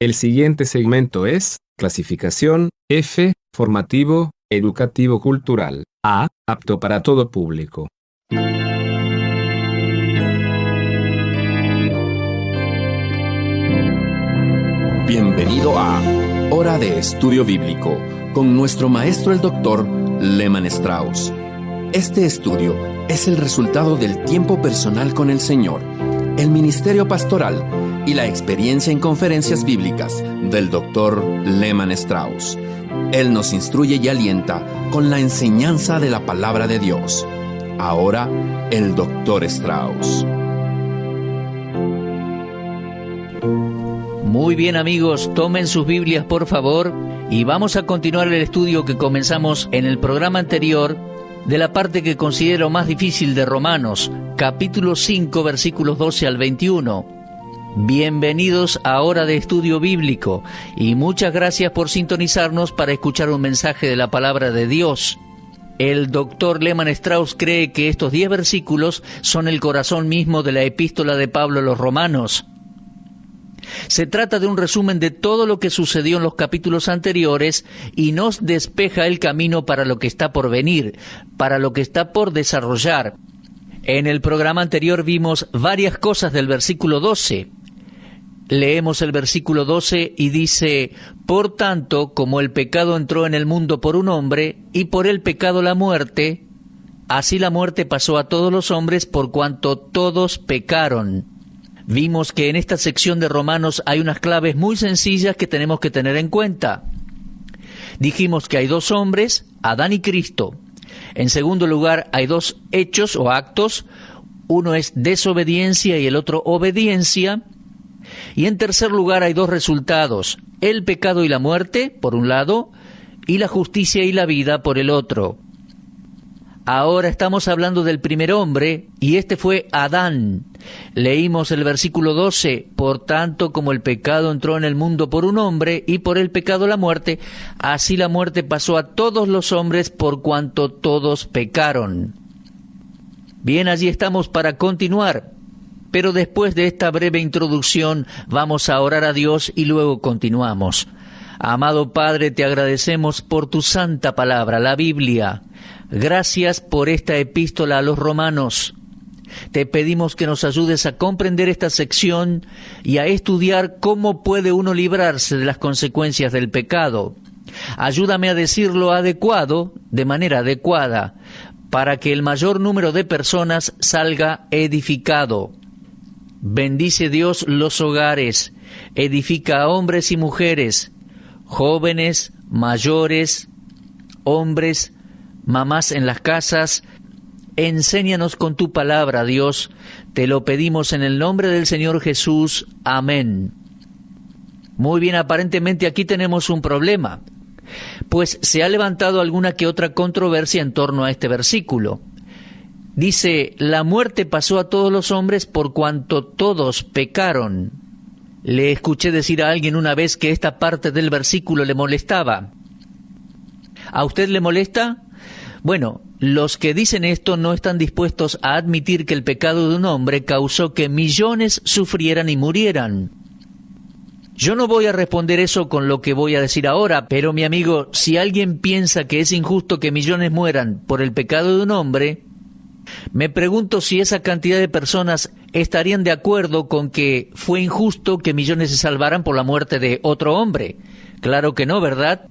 El siguiente segmento es clasificación F, formativo, educativo cultural. A, apto para todo público. Bienvenido a Hora de Estudio Bíblico con nuestro maestro el Dr. Lehman Strauss. Este estudio es el resultado del tiempo personal con el Señor, el ministerio pastoral y la experiencia en conferencias bíblicas del Dr. Lehman Strauss. Él nos instruye y alienta con la enseñanza de la palabra de Dios. Ahora, el Dr. Strauss. Muy bien, amigos, tomen sus Biblias por favor y vamos a continuar el estudio que comenzamos en el programa anterior de la parte que considero más difícil de Romanos, capítulo 5, versículos 12 al 21. Bienvenidos a Hora de Estudio Bíblico y muchas gracias por sintonizarnos para escuchar un mensaje de la palabra de Dios. El Dr. Lehman Strauss cree que estos 10 versículos son el corazón mismo de la epístola de Pablo a los Romanos. Se trata de un resumen de todo lo que sucedió en los capítulos anteriores y nos despeja el camino para lo que está por venir, para lo que está por desarrollar. En el programa anterior vimos varias cosas del versículo 12. Leemos el versículo 12 y dice: «Por tanto, como el pecado entró en el mundo por un hombre, y por el pecado la muerte, así la muerte pasó a todos los hombres por cuanto todos pecaron». Vimos que en esta sección de Romanos hay unas claves muy sencillas que tenemos que tener en cuenta. Dijimos que hay dos hombres, Adán y Cristo. En segundo lugar, hay dos hechos o actos. Uno es desobediencia y el otro obediencia. Y en tercer lugar, hay dos resultados, el pecado y la muerte, por un lado, y la justicia y la vida, por el otro. Ahora estamos hablando del primer hombre, y este fue Adán. Leímos el versículo 12, «Por tanto, como el pecado entró en el mundo por un hombre, y por el pecado la muerte, así la muerte pasó a todos los hombres por cuanto todos pecaron». Bien, allí estamos para continuar, pero después de esta breve introducción vamos a orar a Dios y luego continuamos. Amado Padre, te agradecemos por tu santa palabra, la Biblia. Gracias por esta epístola a los Romanos. Te pedimos que nos ayudes a comprender esta sección y a estudiar cómo puede uno librarse de las consecuencias del pecado. Ayúdame a decirlo adecuado, de manera adecuada, para que el mayor número de personas salga edificado. Bendice Dios los hogares, edifica a hombres y mujeres, jóvenes, mayores, hombres, mamás en las casas. Enséñanos con tu palabra, Dios. Te lo pedimos en el nombre del Señor Jesús. Amén. Muy bien, aparentemente aquí tenemos un problema, pues se ha levantado alguna que otra controversia en torno a este versículo. Dice, la muerte pasó a todos los hombres por cuanto todos pecaron. Le escuché decir a alguien una vez que esta parte del versículo le molestaba. ¿A usted le molesta? Bueno, los que dicen esto no están dispuestos a admitir que el pecado de un hombre causó que millones sufrieran y murieran. Yo no voy a responder eso con lo que voy a decir ahora, pero mi amigo, si alguien piensa que es injusto que millones mueran por el pecado de un hombre, me pregunto si esa cantidad de personas estarían de acuerdo con que fue injusto que millones se salvaran por la muerte de otro hombre. Claro que no, ¿verdad?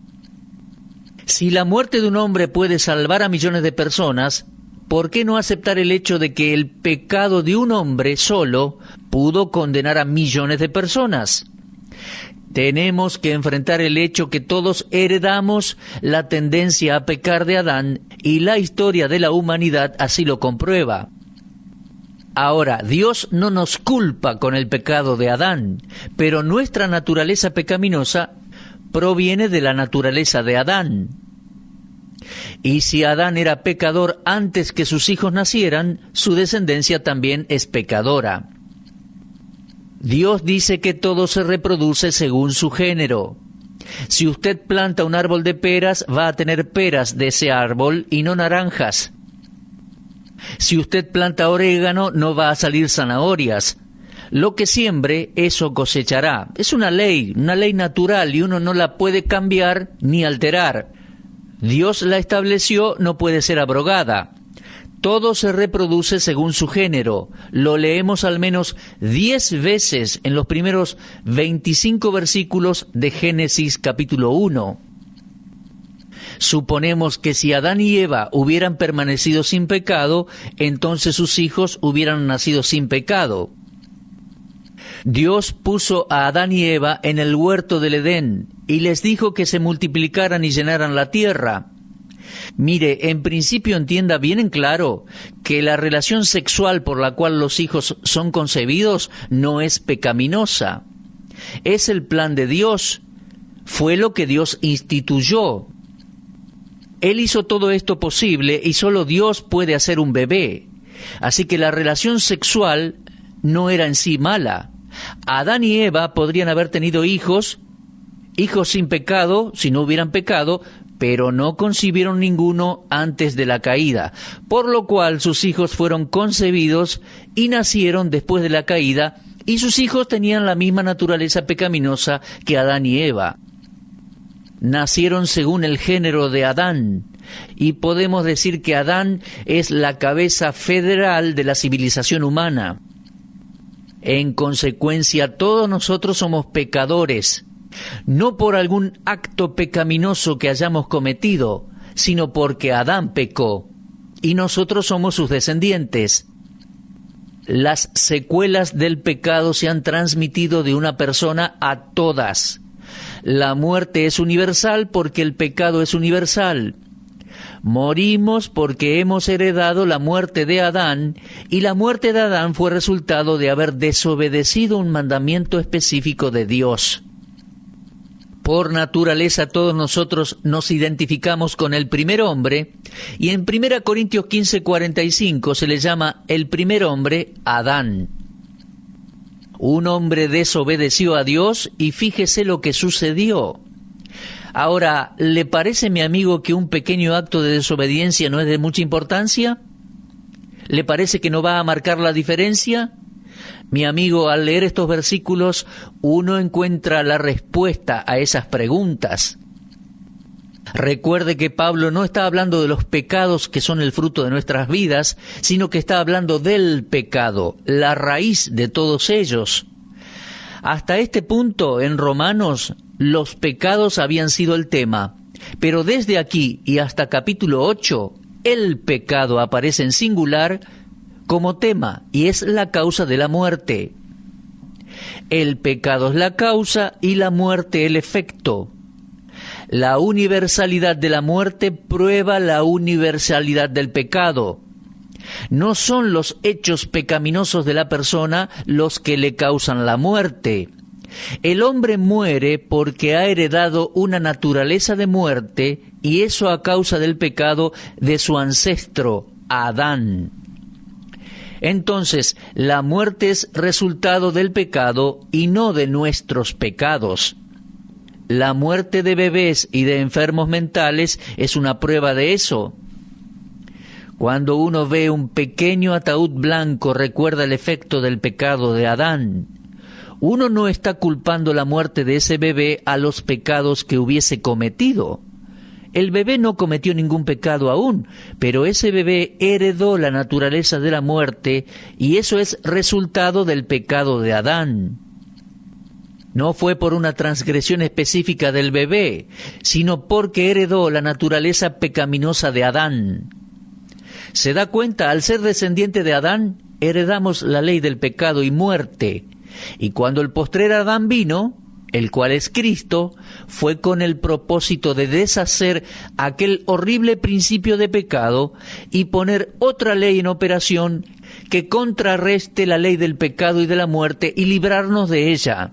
Si la muerte de un hombre puede salvar a millones de personas, ¿por qué no aceptar el hecho de que el pecado de un hombre solo pudo condenar a millones de personas? Tenemos que enfrentar el hecho que todos heredamos la tendencia a pecar de Adán y la historia de la humanidad así lo comprueba. Ahora, Dios no nos culpa con el pecado de Adán, pero nuestra naturaleza pecaminosa proviene de la naturaleza de Adán. Y si Adán era pecador antes que sus hijos nacieran, su descendencia también es pecadora. Dios dice que todo se reproduce según su género. Si usted planta un árbol de peras, va a tener peras de ese árbol y no naranjas. Si usted planta orégano, no va a salir zanahorias. Lo que siembre, eso cosechará. Es una ley natural, y uno no la puede cambiar ni alterar. Dios la estableció, no puede ser abrogada. Todo se reproduce según su género. Lo leemos al menos 10 veces en los primeros 25 versículos de Génesis capítulo 1. Suponemos que si Adán y Eva hubieran permanecido sin pecado, entonces sus hijos hubieran nacido sin pecado. Dios puso a Adán y Eva en el huerto del Edén y les dijo que se multiplicaran y llenaran la tierra. Mire, en principio entienda bien en claro que la relación sexual por la cual los hijos son concebidos no es pecaminosa. Es el plan de Dios. Fue lo que Dios instituyó. Él hizo todo esto posible y solo Dios puede hacer un bebé. Así que la relación sexual no era en sí mala. Adán y Eva podrían haber tenido hijos sin pecado, si no hubieran pecado, pero no concibieron ninguno antes de la caída, por lo cual sus hijos fueron concebidos y nacieron después de la caída, y sus hijos tenían la misma naturaleza pecaminosa que Adán y Eva. Nacieron según el género de Adán, y podemos decir que Adán es la cabeza federal de la civilización humana. En consecuencia, todos nosotros somos pecadores, no por algún acto pecaminoso que hayamos cometido, sino porque Adán pecó, y nosotros somos sus descendientes. Las secuelas del pecado se han transmitido de una persona a todas. La muerte es universal porque el pecado es universal. Morimos porque hemos heredado la muerte de Adán, y la muerte de Adán fue resultado de haber desobedecido un mandamiento específico de Dios. Por naturaleza todos nosotros nos identificamos con el primer hombre, y en 1 Corintios 15:45 se le llama el primer hombre Adán. Un hombre desobedeció a Dios y fíjese lo que sucedió. Ahora, ¿le parece, mi amigo, que un pequeño acto de desobediencia no es de mucha importancia? ¿Le parece que no va a marcar la diferencia? Mi amigo, al leer estos versículos, uno encuentra la respuesta a esas preguntas. Recuerde que Pablo no está hablando de los pecados que son el fruto de nuestras vidas, sino que está hablando del pecado, la raíz de todos ellos. Hasta este punto, en Romanos, los pecados habían sido el tema, pero desde aquí y hasta capítulo 8, el pecado aparece en singular como tema, y es la causa de la muerte. El pecado es la causa y la muerte el efecto. La universalidad de la muerte prueba la universalidad del pecado. No son los hechos pecaminosos de la persona los que le causan la muerte. El hombre muere porque ha heredado una naturaleza de muerte, y eso a causa del pecado de su ancestro, Adán. Entonces, la muerte es resultado del pecado y no de nuestros pecados. La muerte de bebés y de enfermos mentales es una prueba de eso. Cuando uno ve un pequeño ataúd blanco, recuerda el efecto del pecado de Adán. Uno no está culpando la muerte de ese bebé a los pecados que hubiese cometido. El bebé no cometió ningún pecado aún, pero ese bebé heredó la naturaleza de la muerte, y eso es resultado del pecado de Adán. No fue por una transgresión específica del bebé, sino porque heredó la naturaleza pecaminosa de Adán. ¿Se da cuenta? Al ser descendiente de Adán, heredamos la ley del pecado y muerte. Y cuando el postrer Adán vino, el cual es Cristo, fue con el propósito de deshacer aquel horrible principio de pecado y poner otra ley en operación que contrarreste la ley del pecado y de la muerte y librarnos de ella.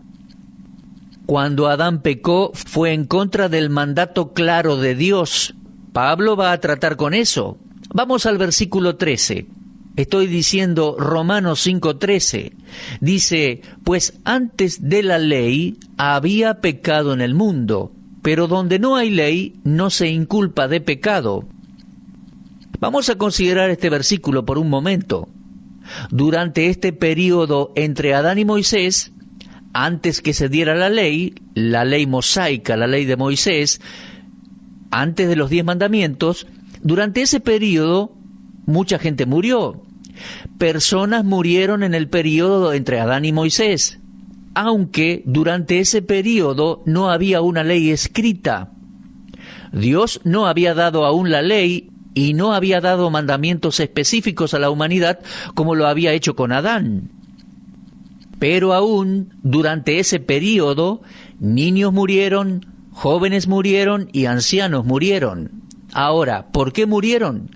Cuando Adán pecó, fue en contra del mandato claro de Dios. Pablo va a tratar con eso. Vamos al versículo 13. Estoy diciendo Romanos 5:13. Dice, pues antes de la ley había pecado en el mundo, pero donde no hay ley no se inculpa de pecado. Vamos a considerar este versículo por un momento. Durante este período entre Adán y Moisés, antes que se diera la ley mosaica, la ley de Moisés, antes de los 10 mandamientos, durante ese período mucha gente murió. Personas murieron en el período entre Adán y Moisés, aunque durante ese período no había una ley escrita. Dios no había dado aún la ley y no había dado mandamientos específicos a la humanidad como lo había hecho con Adán. Pero aún durante ese período, niños murieron, jóvenes murieron y ancianos murieron. Ahora, ¿por qué murieron?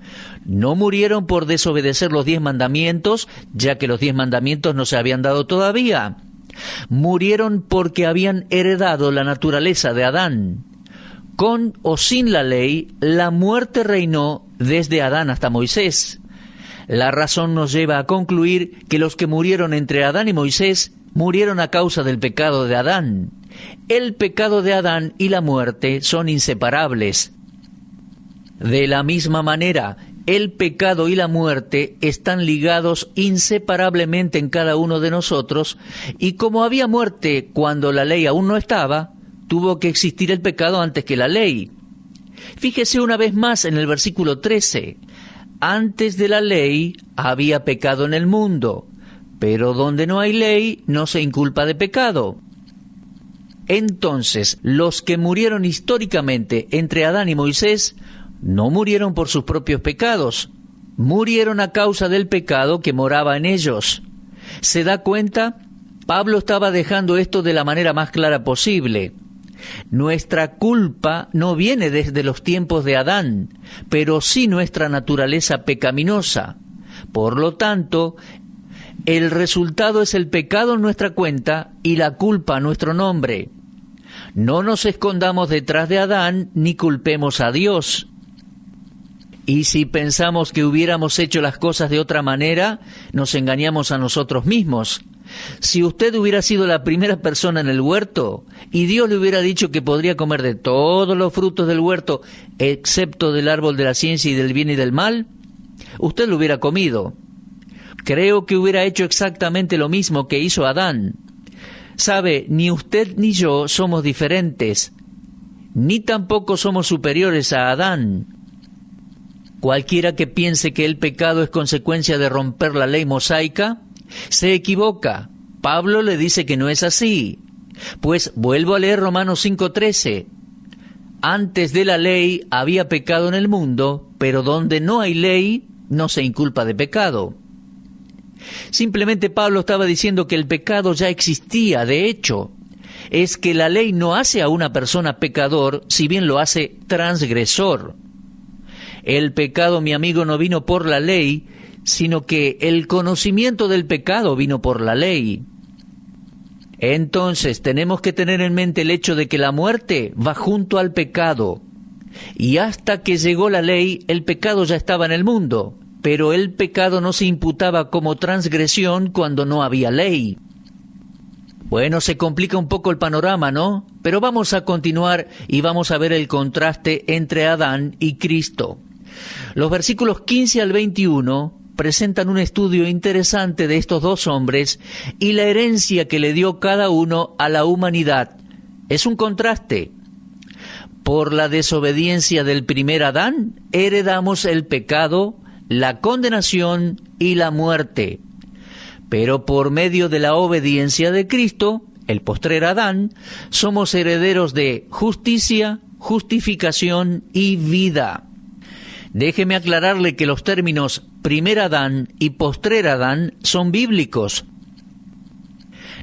No murieron por desobedecer los 10 mandamientos, ya que los 10 mandamientos no se habían dado todavía. Murieron porque habían heredado la naturaleza de Adán. Con o sin la ley, la muerte reinó desde Adán hasta Moisés. La razón nos lleva a concluir que los que murieron entre Adán y Moisés murieron a causa del pecado de Adán. El pecado de Adán y la muerte son inseparables. De la misma manera, el pecado y la muerte están ligados inseparablemente en cada uno de nosotros, y como había muerte cuando la ley aún no estaba, tuvo que existir el pecado antes que la ley. Fíjese una vez más en el versículo 13. Antes de la ley había pecado en el mundo, pero donde no hay ley no se inculpa de pecado. Entonces, los que murieron históricamente entre Adán y Moisés no murieron por sus propios pecados, murieron a causa del pecado que moraba en ellos. ¿Se da cuenta? Pablo estaba dejando esto de la manera más clara posible. Nuestra culpa no viene desde los tiempos de Adán, pero sí nuestra naturaleza pecaminosa. Por lo tanto, el resultado es el pecado en nuestra cuenta y la culpa a nuestro nombre. No nos escondamos detrás de Adán ni culpemos a Dios. Y si pensamos que hubiéramos hecho las cosas de otra manera, nos engañamos a nosotros mismos. Si usted hubiera sido la primera persona en el huerto y Dios le hubiera dicho que podría comer de todos los frutos del huerto, excepto del árbol de la ciencia y del bien y del mal, usted lo hubiera comido. Creo que hubiera hecho exactamente lo mismo que hizo Adán. Sabe, ni usted ni yo somos diferentes, ni tampoco somos superiores a Adán. Cualquiera que piense que el pecado es consecuencia de romper la ley mosaica, se equivoca. Pablo le dice que no es así. Pues vuelvo a leer Romanos 5:13. Antes de la ley había pecado en el mundo, pero donde no hay ley, no se inculpa de pecado. Simplemente Pablo estaba diciendo que el pecado ya existía. De hecho, es que la ley no hace a una persona pecador, si bien lo hace transgresor. El pecado, mi amigo, no vino por la ley, sino que el conocimiento del pecado vino por la ley. Entonces tenemos que tener en mente el hecho de que la muerte va junto al pecado. Y hasta que llegó la ley, el pecado ya estaba en el mundo, pero el pecado no se imputaba como transgresión cuando no había ley. Bueno, se complica un poco el panorama, ¿no? Pero vamos a continuar y vamos a ver el contraste entre Adán y Cristo. Los versículos 15 al 21 presentan un estudio interesante de estos dos hombres y la herencia que le dio cada uno a la humanidad. Es un contraste. Por la desobediencia del primer Adán, heredamos el pecado, la condenación y la muerte. Pero por medio de la obediencia de Cristo, el postrer Adán, somos herederos de justicia, justificación y vida. Déjeme aclararle que los términos primer Adán y postrer Adán son bíblicos.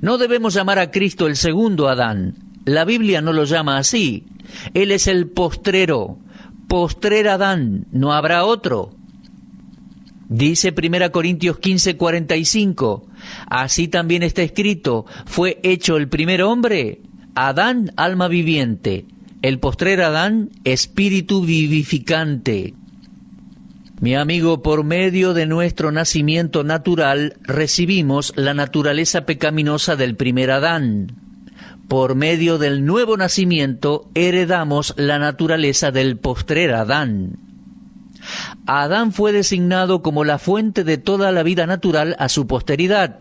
No debemos llamar a Cristo el segundo Adán. La Biblia no lo llama así. Él es el postrero, postrer Adán, no habrá otro. Dice 1 Corintios 15:45, así también está escrito, fue hecho el primer hombre, Adán, alma viviente, el postrer Adán, espíritu vivificante. Mi amigo, por medio de nuestro nacimiento natural, recibimos la naturaleza pecaminosa del primer Adán. Por medio del nuevo nacimiento, heredamos la naturaleza del postrer Adán. Adán fue designado como la fuente de toda la vida natural a su posteridad.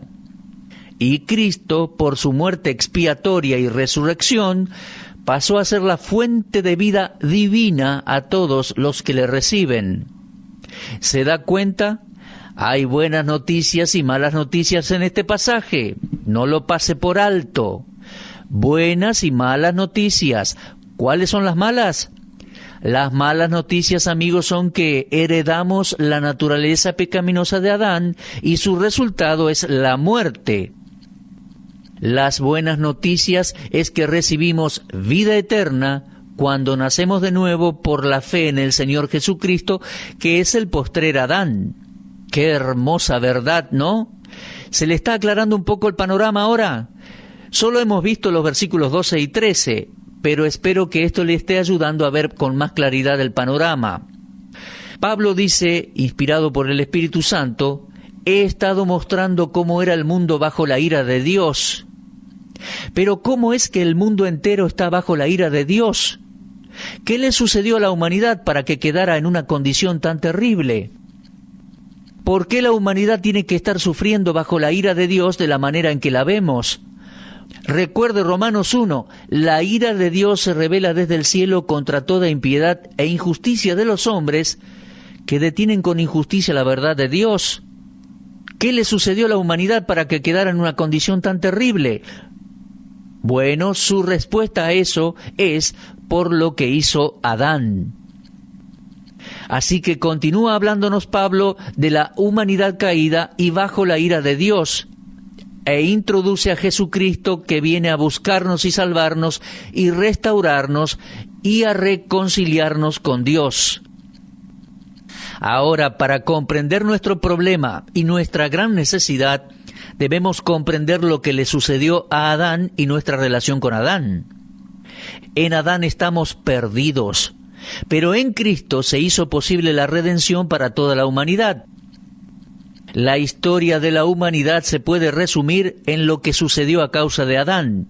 Y Cristo, por su muerte expiatoria y resurrección, pasó a ser la fuente de vida divina a todos los que le reciben. ¿Se da cuenta? Hay buenas noticias y malas noticias en este pasaje. No lo pase por alto. Buenas y malas noticias. ¿Cuáles son las malas? Las malas noticias, amigos, son que heredamos la naturaleza pecaminosa de Adán y su resultado es la muerte. Las buenas noticias es que recibimos vida eterna cuando nacemos de nuevo por la fe en el Señor Jesucristo, que es el postrer Adán. ¡Qué hermosa verdad!, ¿no? ¿Se le está aclarando un poco el panorama ahora? Solo hemos visto los versículos 12 y 13, pero espero que esto le esté ayudando a ver con más claridad el panorama. Pablo dice, inspirado por el Espíritu Santo, he estado mostrando cómo era el mundo bajo la ira de Dios. Pero ¿cómo es que el mundo entero está bajo la ira de Dios? ¿Qué le sucedió a la humanidad para que quedara en una condición tan terrible? ¿Por qué la humanidad tiene que estar sufriendo bajo la ira de Dios de la manera en que la vemos? Recuerde Romanos 1, la ira de Dios se revela desde el cielo contra toda impiedad e injusticia de los hombres que detienen con injusticia la verdad de Dios. ¿Qué le sucedió a la humanidad para que quedara en una condición tan terrible? Bueno, su respuesta a eso es por lo que hizo Adán. Así que continúa hablándonos Pablo de la humanidad caída y bajo la ira de Dios, e introduce a Jesucristo que viene a buscarnos y salvarnos y restaurarnos y a reconciliarnos con Dios. Ahora, para comprender nuestro problema y nuestra gran necesidad, debemos comprender lo que le sucedió a Adán y nuestra relación con Adán. En Adán estamos perdidos, pero en Cristo se hizo posible la redención para toda la humanidad. La historia de la humanidad se puede resumir en lo que sucedió a causa de Adán,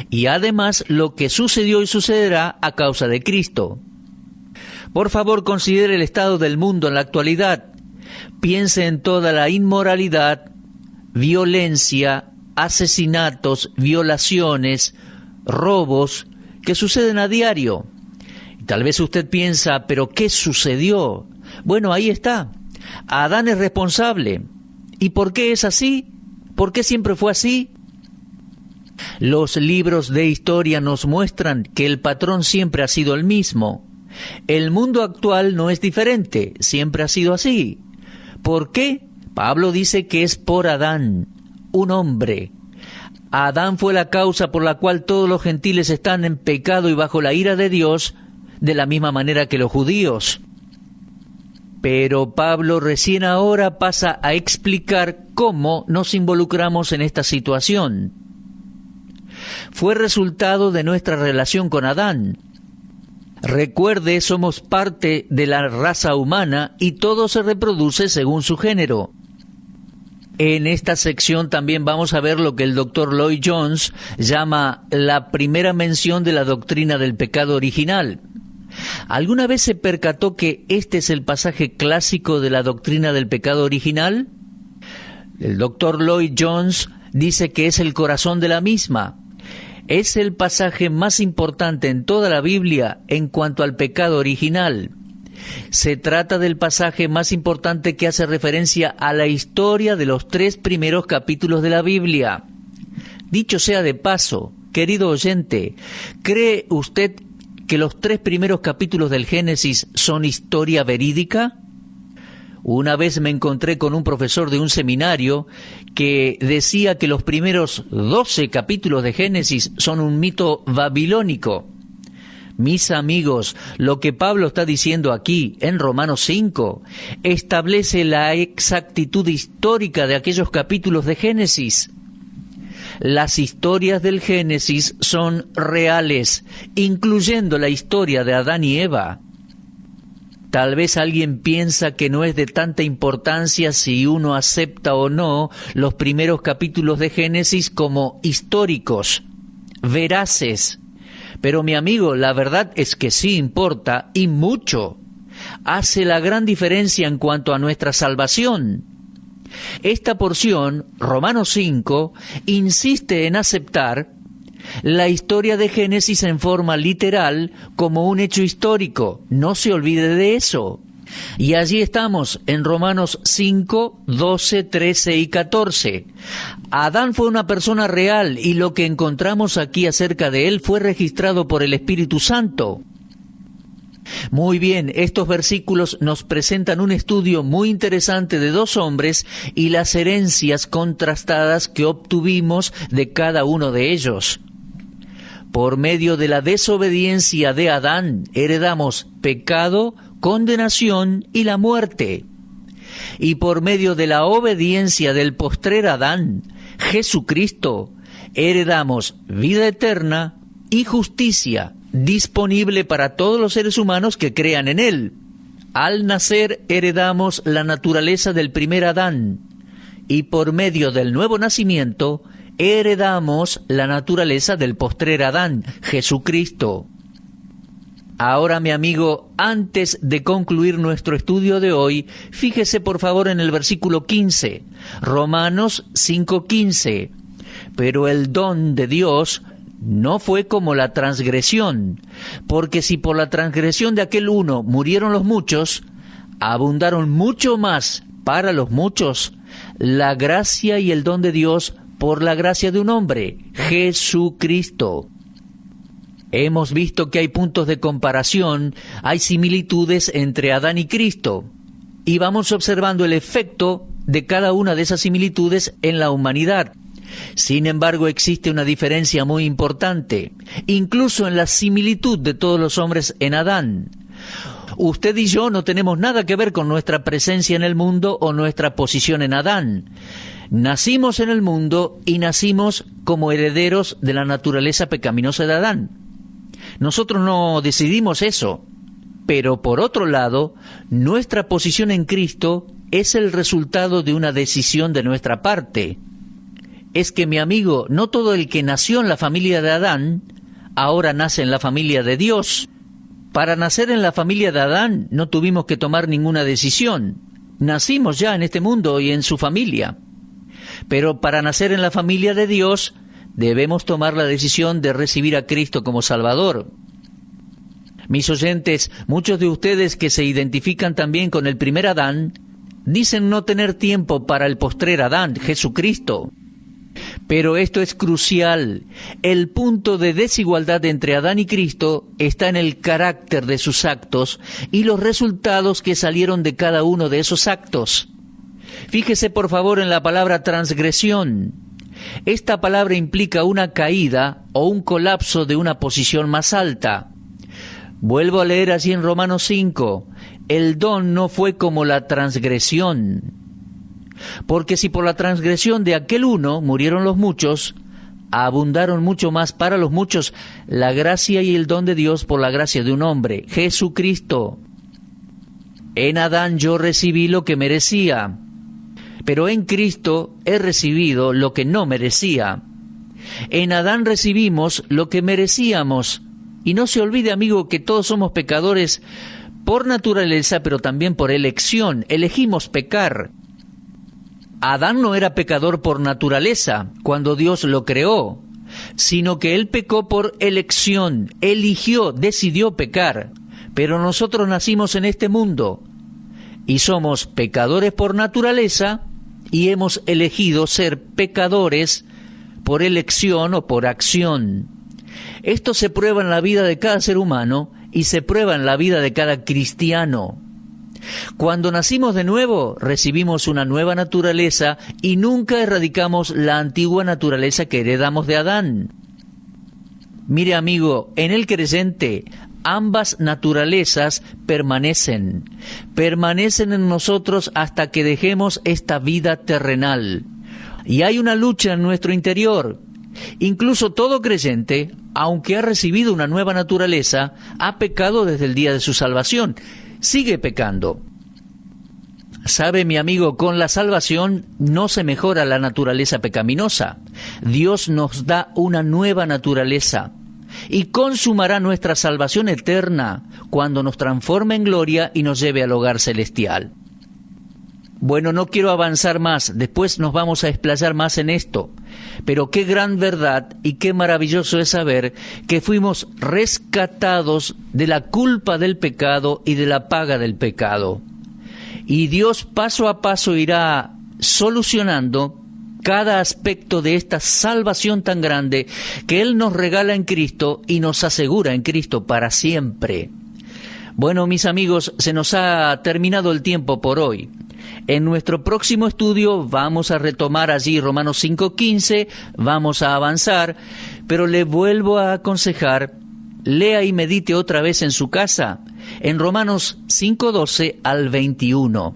y además lo que sucedió y sucederá a causa de Cristo. Por favor, considere el estado del mundo en la actualidad. Piense en toda la inmoralidad, violencia, asesinatos, violaciones, robos que suceden a diario. Tal vez usted piensa, ¿pero qué sucedió? Bueno, ahí está. Adán es responsable. ¿Y por qué es así? ¿Por qué siempre fue así? Los libros de historia nos muestran que el patrón siempre ha sido el mismo. El mundo actual no es diferente, siempre ha sido así. ¿Por qué? Pablo dice que es por Adán, un hombre. Adán fue la causa por la cual todos los gentiles están en pecado y bajo la ira de Dios, de la misma manera que los judíos. Pero Pablo recién ahora pasa a explicar cómo nos involucramos en esta situación. Fue resultado de nuestra relación con Adán. Recuerde, somos parte de la raza humana y todo se reproduce según su género. En esta sección también vamos a ver lo que el Dr. Lloyd Jones llama la primera mención de la doctrina del pecado original. ¿Alguna vez se percató que este es el pasaje clásico de la doctrina del pecado original? El Dr. Lloyd Jones dice que es el corazón de la misma. Es el pasaje más importante en toda la Biblia en cuanto al pecado original. Se trata del pasaje más importante que hace referencia a la historia de los 3 primeros capítulos de la Biblia. Dicho sea de paso, querido oyente, ¿cree usted que los 3 primeros capítulos del Génesis son historia verídica? Una vez me encontré con un profesor de un seminario que decía que los primeros 12 capítulos de Génesis son un mito babilónico. Mis amigos, lo que Pablo está diciendo aquí, en Romanos 5, establece la exactitud histórica de aquellos capítulos de Génesis. Las historias del Génesis son reales, incluyendo la historia de Adán y Eva. Tal vez alguien piensa que no es de tanta importancia si uno acepta o no los primeros capítulos de Génesis como históricos, veraces. Pero mi amigo, la verdad es que sí importa, y mucho. hace la gran diferencia en cuanto a nuestra salvación. Esta porción, Romanos 5, insiste en aceptar la historia de Génesis en forma literal como un hecho histórico. No se olvide de eso. Y allí estamos en Romanos 5, 12, 13 y 14. Adán fue una persona real y lo que encontramos aquí acerca de él fue registrado por el Espíritu Santo. Muy bien, estos versículos nos presentan un estudio muy interesante de dos hombres y las herencias contrastadas que obtuvimos de cada uno de ellos. Por medio de la desobediencia de Adán, heredamos pecado, condenación y la muerte. Y por medio de la obediencia del postrer Adán, Jesucristo, heredamos vida eterna y justicia, disponible para todos los seres humanos que crean en Él. Al nacer heredamos la naturaleza del primer Adán, y por medio del nuevo nacimiento heredamos la naturaleza del postrer Adán, Jesucristo. Ahora, mi amigo, antes de concluir nuestro estudio de hoy, fíjese por favor en el versículo 15, Romanos 5:15. Pero el don de Dios no fue como la transgresión, porque si por la transgresión de aquel uno murieron los muchos, abundaron mucho más para los muchos la gracia y el don de Dios por la gracia de un hombre, Jesucristo. Hemos visto que hay puntos de comparación, hay similitudes entre Adán y Cristo, y vamos observando el efecto de cada una de esas similitudes en la humanidad. Sin embargo, existe una diferencia muy importante, incluso en la similitud de todos los hombres en Adán. Usted y yo no tenemos nada que ver con nuestra presencia en el mundo o nuestra posición en Adán. Nacimos en el mundo y nacimos como herederos de la naturaleza pecaminosa de Adán. Nosotros no decidimos eso, pero por otro lado, nuestra posición en Cristo es el resultado de una decisión de nuestra parte. Es que, mi amigo, no todo el que nació en la familia de Adán, ahora nace en la familia de Dios. Para nacer en la familia de Adán no tuvimos que tomar ninguna decisión. Nacimos ya en este mundo y en su familia. Pero para nacer en la familia de Dios, debemos tomar la decisión de recibir a Cristo como Salvador. Mis oyentes, muchos de ustedes que se identifican también con el primer Adán, dicen no tener tiempo para el postrer Adán, Jesucristo. Pero esto es crucial. El punto de desigualdad entre Adán y Cristo está en el carácter de sus actos y los resultados que salieron de cada uno de esos actos. Fíjese por favor en la palabra transgresión. Esta palabra implica una caída o un colapso de una posición más alta. Vuelvo a leer allí en Romanos 5. El don no fue como la transgresión. Porque si por la transgresión de aquel uno murieron los muchos, abundaron mucho más para los muchos la gracia y el don de Dios por la gracia de un hombre, Jesucristo. En Adán yo recibí lo que merecía, pero en Cristo he recibido lo que no merecía. En Adán recibimos lo que merecíamos. Y no se olvide, amigo, que todos somos pecadores por naturaleza, pero también por elección. Elegimos pecar. Adán no era pecador por naturaleza cuando Dios lo creó, sino que él pecó por elección, eligió, decidió pecar. Pero nosotros nacimos en este mundo y somos pecadores por naturaleza y hemos elegido ser pecadores por elección o por acción. Esto se prueba en la vida de cada ser humano y se prueba en la vida de cada cristiano. Cuando nacimos de nuevo, recibimos una nueva naturaleza y nunca erradicamos la antigua naturaleza que heredamos de Adán. Mire, amigo, en el creyente, ambas naturalezas permanecen en nosotros hasta que dejemos esta vida terrenal. Y hay una lucha en nuestro interior. Incluso todo creyente, aunque ha recibido una nueva naturaleza, ha pecado desde el día de su salvación. Sigue pecando. ¿Sabe, mi amigo? Con la salvación no se mejora la naturaleza pecaminosa. Dios nos da una nueva naturaleza. y consumará nuestra salvación eterna cuando nos transforme en gloria y nos lleve al hogar celestial. Bueno, no quiero avanzar más, después nos vamos a explayar más en esto, pero qué gran verdad y qué maravilloso es saber que fuimos rescatados de la culpa del pecado y de la paga del pecado. Y Dios paso a paso irá solucionando cada aspecto de esta salvación tan grande que Él nos regala en Cristo y nos asegura en Cristo para siempre. Bueno, mis amigos, se nos ha terminado el tiempo por hoy. En nuestro próximo estudio vamos a retomar allí Romanos 5:15, vamos a avanzar, pero le vuelvo a aconsejar, lea y medite otra vez en su casa, en Romanos 5:12 al 21.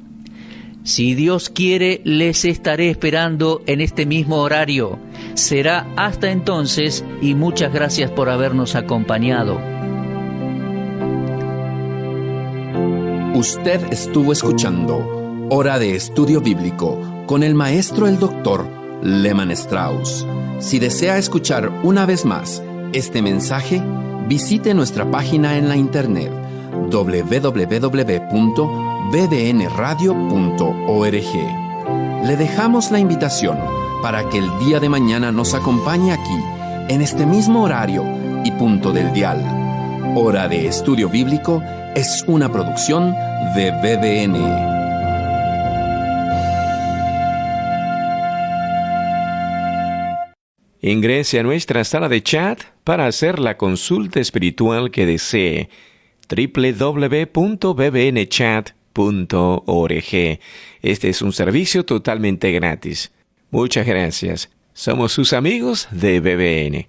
Si Dios quiere, les estaré esperando en este mismo horario. Será hasta entonces y muchas gracias por habernos acompañado. Usted estuvo escuchando Hora de Estudio Bíblico con el maestro el doctor Lehman Strauss. Si desea escuchar una vez más este mensaje, visite nuestra página en la internet www.bbnradio.org. Le dejamos la invitación para que el día de mañana nos acompañe aquí, en este mismo horario y punto del dial. Hora de Estudio Bíblico es una producción de BBN. Ingrese a nuestra sala de chat para hacer la consulta espiritual que desee. www.bbnchat.org. Este es un servicio totalmente gratis. Muchas gracias. Somos sus amigos de BBN.